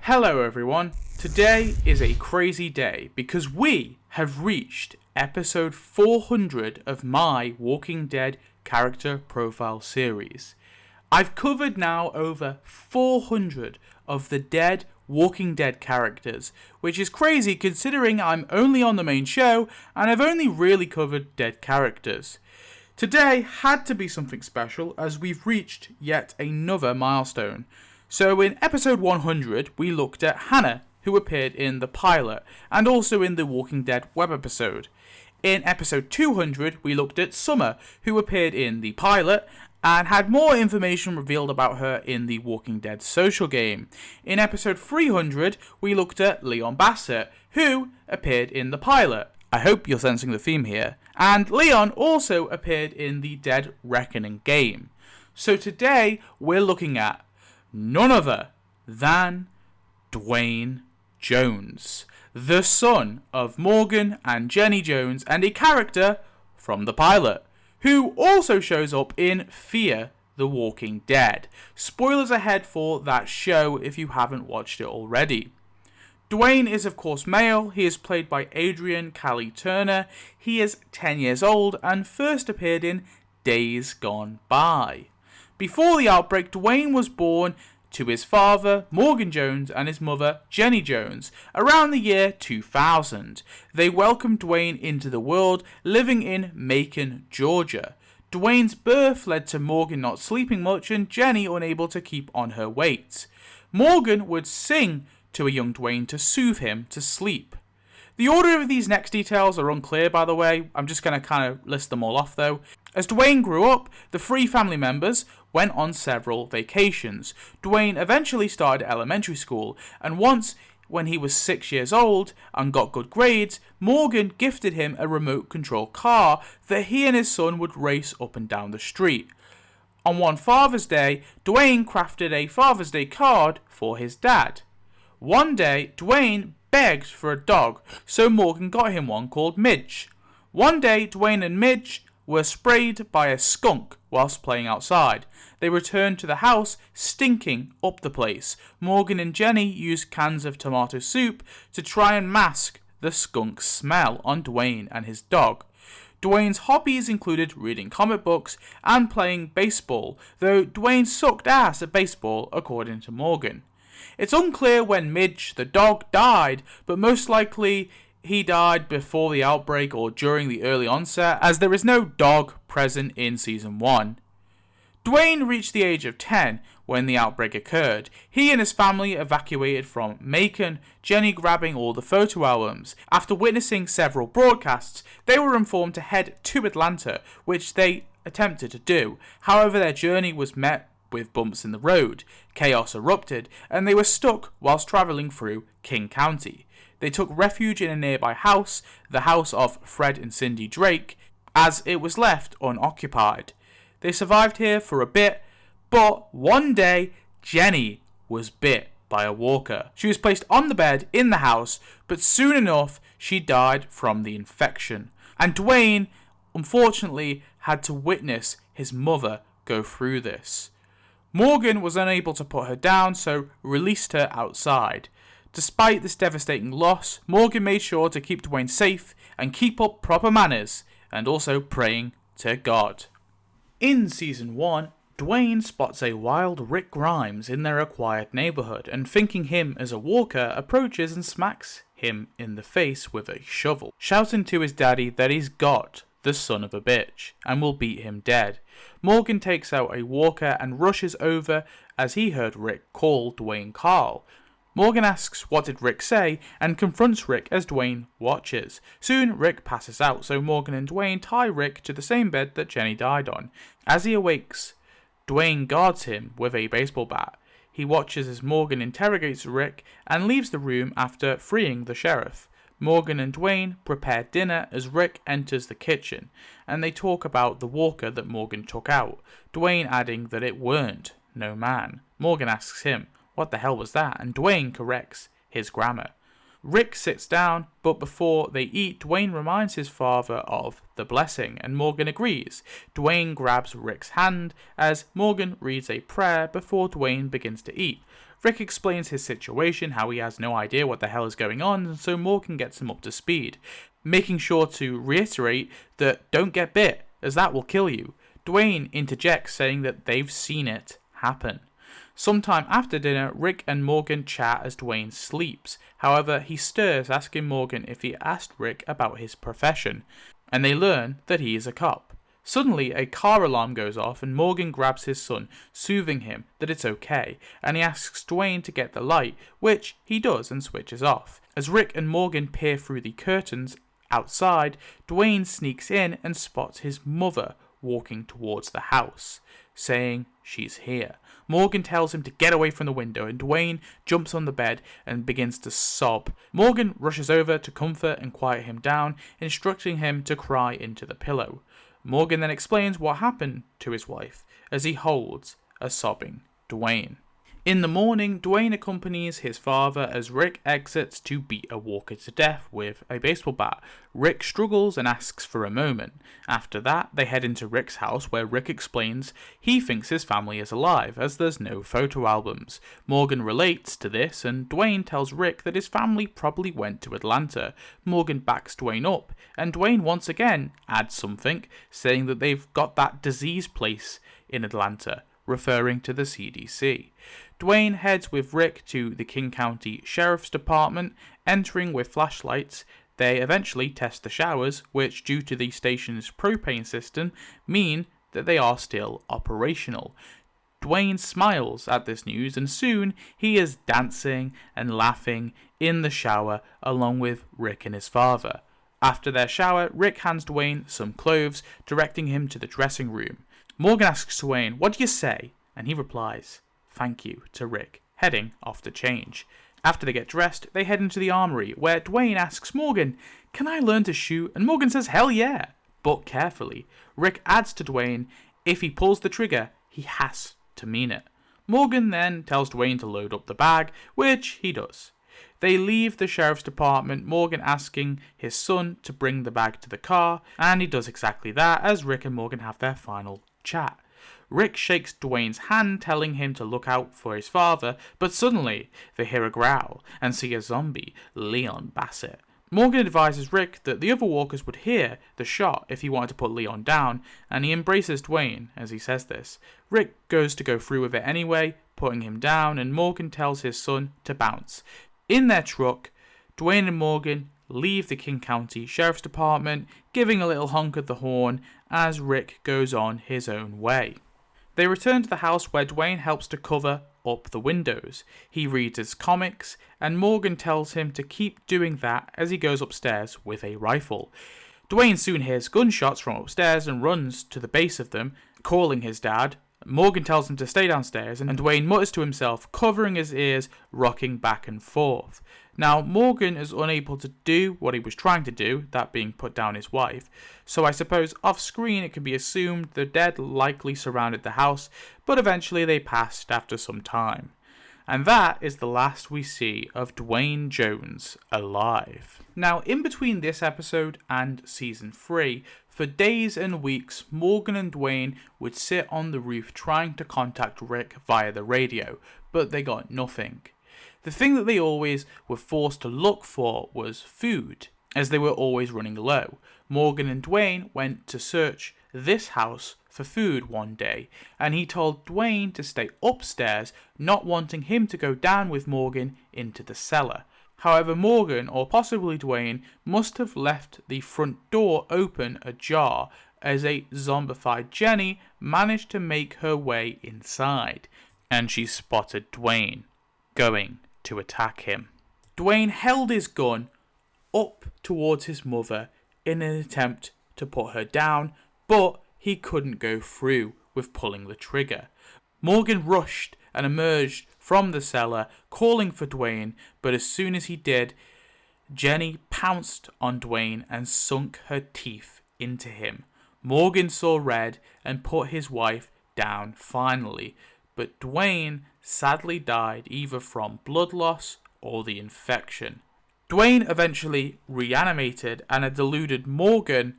Hello everyone, today is a crazy day because we have reached episode 400 of my Walking Dead character profile series. I've covered now over 400 of the dead Walking Dead characters, which is crazy considering I'm only on the main show and I've only really covered dead characters. Today had to be something special as we've reached yet another milestone. So in episode 100, we looked at Hannah, who appeared in the pilot, and also in the Walking Dead web episode. In episode 200, we looked at Summer, who appeared in the pilot, and had more information revealed about her in the Walking Dead social game. In episode 300, we looked at Leon Bassett, who appeared in the pilot. I hope you're sensing the theme here. And Leon also appeared in the Dead Reckoning game. So today, we're looking at none other than Dwayne Jones, the son of Morgan and Jenny Jones, and a character from the pilot, who also shows up in Fear the Walking Dead. Spoilers ahead for that show if you haven't watched it already. Dwayne is of course male. He is played by Adrian Callie Turner. He is 10 years old and first appeared in Days Gone By. Before the outbreak, Dwayne was born to his father, Morgan Jones, and his mother, Jenny Jones, around the year 2000. They welcomed Dwayne into the world, living in Macon, Georgia. Dwayne's birth led to Morgan not sleeping much and Jenny unable to keep on her weight. Morgan would sing to a young Dwayne to soothe him to sleep. The order of these next details are unclear, by the way. I'm just going to kind of list them all off though. As Dwayne grew up, the three family members went on several vacations. Dwayne eventually started elementary school, and once, when he was 6 years old and got good grades, Morgan gifted him a remote control car that he and his son would race up and down the street. On one Father's Day, Dwayne crafted a Father's Day card for his dad. One day, Dwayne begged for a dog, so Morgan got him one called Midge. One day, Dwayne and Midge were sprayed by a skunk whilst playing outside. They returned to the house, stinking up the place. Morgan and Jenny used cans of tomato soup to try and mask the skunk's smell on Dwayne and his dog. Dwayne's hobbies included reading comic books and playing baseball, though Dwayne sucked ass at baseball, according to Morgan. It's unclear when Midge, the dog, died, but most likely he died before the outbreak or during the early onset, as there is no dog present in Season 1. Dwayne reached the age of 10 when the outbreak occurred. He and his family evacuated from Macon, Jenny grabbing all the photo albums. After witnessing several broadcasts, they were informed to head to Atlanta, which they attempted to do. However, their journey was met with bumps in the road. Chaos erupted, and they were stuck whilst travelling through King County. They took refuge in a nearby house, the house of Fred and Cindy Drake, as it was left unoccupied. They survived here for a bit, but one day, Jenny was bit by a walker. She was placed on the bed in the house, but soon enough, she died from the infection. And Dwayne, unfortunately, had to witness his mother go through this. Morgan was unable to put her down, so released her outside. Despite this devastating loss, Morgan made sure to keep Dwayne safe and keep up proper manners, and also praying to God. In Season 1, Dwayne spots a wild Rick Grimes in their acquired neighbourhood, and thinking him as a walker, approaches and smacks him in the face with a shovel, shouting to his daddy that he's got the son of a bitch, and will beat him dead. Morgan takes out a walker and rushes over as he heard Rick call Dwayne Carl. Morgan asks what did Rick say and confronts Rick as Dwayne watches. Soon Rick passes out, so Morgan and Dwayne tie Rick to the same bed that Jenny died on. As he awakes, Dwayne guards him with a baseball bat. He watches as Morgan interrogates Rick and leaves the room after freeing the sheriff. Morgan and Dwayne prepare dinner as Rick enters the kitchen, and they talk about the walker that Morgan took out, Dwayne adding that it weren't no man. Morgan asks him, what the hell was that? And Dwayne corrects his grammar. Rick sits down, but before they eat, Dwayne reminds his father of the blessing, and Morgan agrees. Dwayne grabs Rick's hand as Morgan reads a prayer before Dwayne begins to eat. Rick explains his situation, how he has no idea what the hell is going on, and so Morgan gets him up to speed, making sure to reiterate that don't get bit, as that will kill you. Dwayne interjects, saying that they've seen it happen. Sometime after dinner, Rick and Morgan chat as Dwayne sleeps. However, he stirs, asking Morgan if he asked Rick about his profession, and they learn that he is a cop. Suddenly, a car alarm goes off and Morgan grabs his son, soothing him that it's okay, and he asks Dwayne to get the light, which he does and switches off. As Rick and Morgan peer through the curtains outside, Dwayne sneaks in and spots his mother walking towards the house, saying she's here. Morgan tells him to get away from the window, and Dwayne jumps on the bed and begins to sob. Morgan rushes over to comfort and quiet him down, instructing him to cry into the pillow. Morgan then explains what happened to his wife as he holds a sobbing Dwayne. In the morning, Dwayne accompanies his father as Rick exits to beat a walker to death with a baseball bat. Rick struggles and asks for a moment. After that, they head into Rick's house where Rick explains he thinks his family is alive as there's no photo albums. Morgan relates to this and Dwayne tells Rick that his family probably went to Atlanta. Morgan backs Dwayne up and Dwayne once again adds something, saying that they've got that disease place in Atlanta, referring to the CDC. Dwayne heads with Rick to the King County Sheriff's Department, entering with flashlights. They eventually test the showers, which, due to the station's propane system, mean that they are still operational. Dwayne smiles at this news, and soon he is dancing and laughing in the shower along with Rick and his father. After their shower, Rick hands Dwayne some clothes, directing him to the dressing room. Morgan asks Dwayne, "What do you say?" And he replies, "Thank you," to Rick, heading off to change. After they get dressed, they head into the armory, where Dwayne asks Morgan, "Can I learn to shoot?" And Morgan says, "Hell yeah," but carefully. Rick adds to Dwayne, if he pulls the trigger, he has to mean it. Morgan then tells Dwayne to load up the bag, which he does. They leave the sheriff's department, Morgan asking his son to bring the bag to the car, and he does exactly that as Rick and Morgan have their final chat. Rick shakes Dwayne's hand, telling him to look out for his father, but suddenly they hear a growl and see a zombie, Leon Bassett. Morgan advises Rick that the other walkers would hear the shot if he wanted to put Leon down, and he embraces Dwayne as he says this. Rick goes to go through with it anyway, putting him down, and Morgan tells his son to bounce. In their truck, Dwayne and Morgan leave the King County Sheriff's Department, giving a little honk of the horn as Rick goes on his own way. They return to the house where Dwayne helps to cover up the windows. He reads his comics, and Morgan tells him to keep doing that as he goes upstairs with a rifle. Dwayne soon hears gunshots from upstairs and runs to the base of them, calling his dad. Morgan tells him to stay downstairs, and Dwayne mutters to himself, covering his ears, rocking back and forth. Now, Morgan is unable to do what he was trying to do, that being put down his wife, so I suppose off-screen it can be assumed the dead likely surrounded the house, but eventually they passed after some time. And that is the last we see of Dwayne Jones alive. Now, in between this episode and Season 3, for days and weeks, Morgan and Dwayne would sit on the roof trying to contact Rick via the radio, but they got nothing. The thing that they always were forced to look for was food, as they were always running low. Morgan and Dwayne went to search this house for food one day, and he told Dwayne to stay upstairs, not wanting him to go down with Morgan into the cellar. However, Morgan, or possibly Dwayne, must have left the front door open ajar, as a zombified Jenny managed to make her way inside, and she spotted Dwayne going to attack him. Dwayne held his gun up towards his mother in an attempt to put her down, but he couldn't go through with pulling the trigger. Morgan rushed and emerged from the cellar, calling for Dwayne, but as soon as he did, Jenny pounced on Dwayne and sunk her teeth into him. Morgan saw red and put his wife down finally, but Dwayne sadly died either from blood loss or the infection. Dwayne eventually reanimated, and a deluded Morgan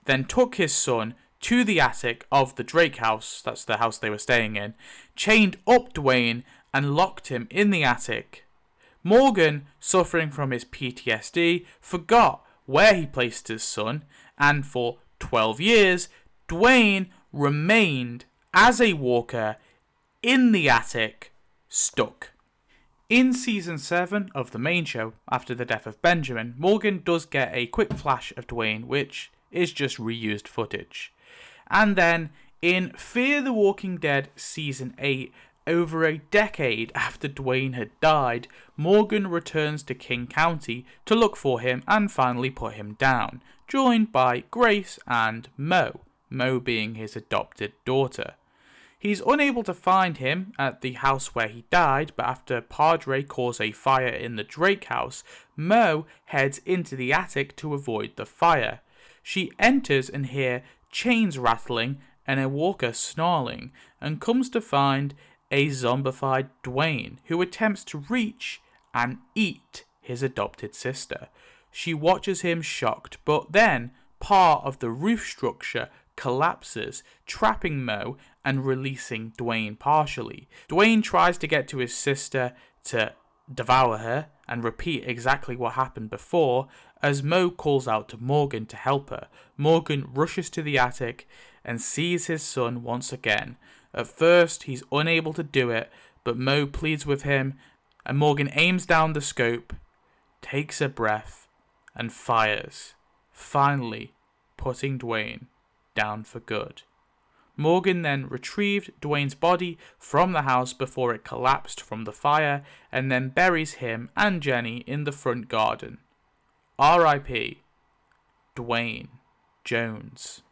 then took his son to the attic of the Drake house, that's the house they were staying in, chained up Dwayne and locked him in the attic. Morgan, suffering from his PTSD, forgot where he placed his son, and for 12 years, Dwayne remained as a walker in the attic, stuck. In season 7 of the main show, after the death of Benjamin, Morgan does get a quick flash of Dwayne, which is just reused footage. And then in Fear the Walking Dead season 8, over a decade after Dwayne had died, Morgan returns to King County to look for him and finally put him down, joined by Grace and Mo being his adopted daughter. He's unable to find him at the house where he died, but after Padre caused a fire in the Drake house, Mo heads into the attic to avoid the fire. She enters and hears chains rattling and a walker snarling, and comes to find a zombified Dwayne, who attempts to reach and eat his adopted sister. She watches him shocked, but then part of the roof structure collapses, trapping Mo and releasing Dwayne partially. Dwayne tries to get to his sister to devour her and repeat exactly what happened before, as Mo calls out to Morgan to help her. Morgan rushes to the attic and sees his son once again. At first, he's unable to do it, but Mo pleads with him, and Morgan aims down the scope, takes a breath, and fires, finally putting Dwayne down for good. Morgan then retrieved Dwayne's body from the house before it collapsed from the fire, and then buries him and Jenny in the front garden. R.I.P. Dwayne Jones.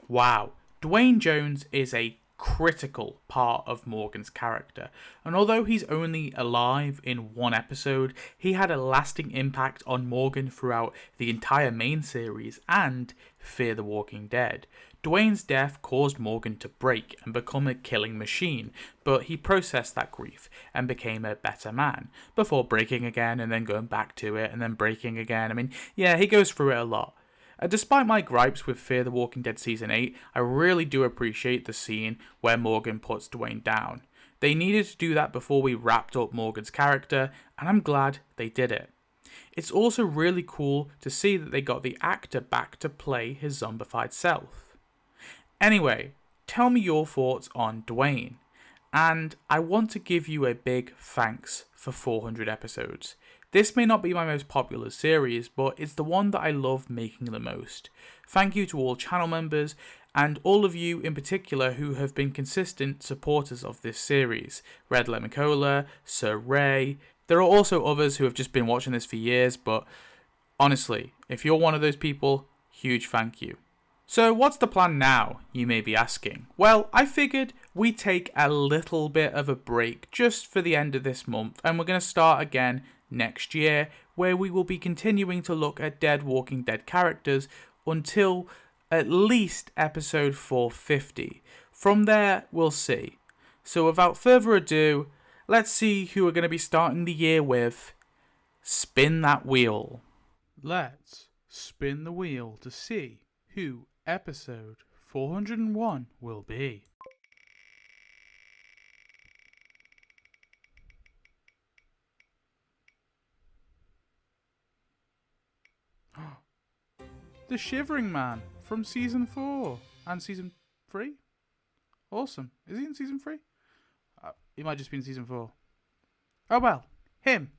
Wow, Dwayne Jones is a critical part of Morgan's character, and although he's only alive in one episode, he had a lasting impact on Morgan throughout the entire main series and Fear the Walking Dead. Dwayne's death caused Morgan to break and become a killing machine, but he processed that grief and became a better man, before breaking again and then going back to it and then breaking again. I mean, yeah, he goes through it a lot. Despite my gripes with Fear the Walking Dead Season 8, I really do appreciate the scene where Morgan puts Dwayne down. They needed to do that before we wrapped up Morgan's character, and I'm glad they did it. It's also really cool to see that they got the actor back to play his zombified self. Anyway, tell me your thoughts on Dwayne, and I want to give you a big thanks for 400 episodes. This may not be my most popular series, but it's the one that I love making the most. Thank you to all channel members, and all of you in particular who have been consistent supporters of this series. Red Lemon Cola, Sir Ray. There are also others who have just been watching this for years, but honestly, if you're one of those people, huge thank you. So what's the plan now, you may be asking? Well, I figured we take a little bit of a break just for the end of this month, and we're going to start again next year, where we will be continuing to look at Dead Walking Dead characters until at least episode 450. From there, we'll see. So without further ado, let's see who we're going to be starting the year with. Spin that wheel. Let's spin the wheel to see who episode 401 will be. The Shivering Man from season 4 and season 3. Awesome. Is he in season 3? He might just be in season 4. Oh well, him.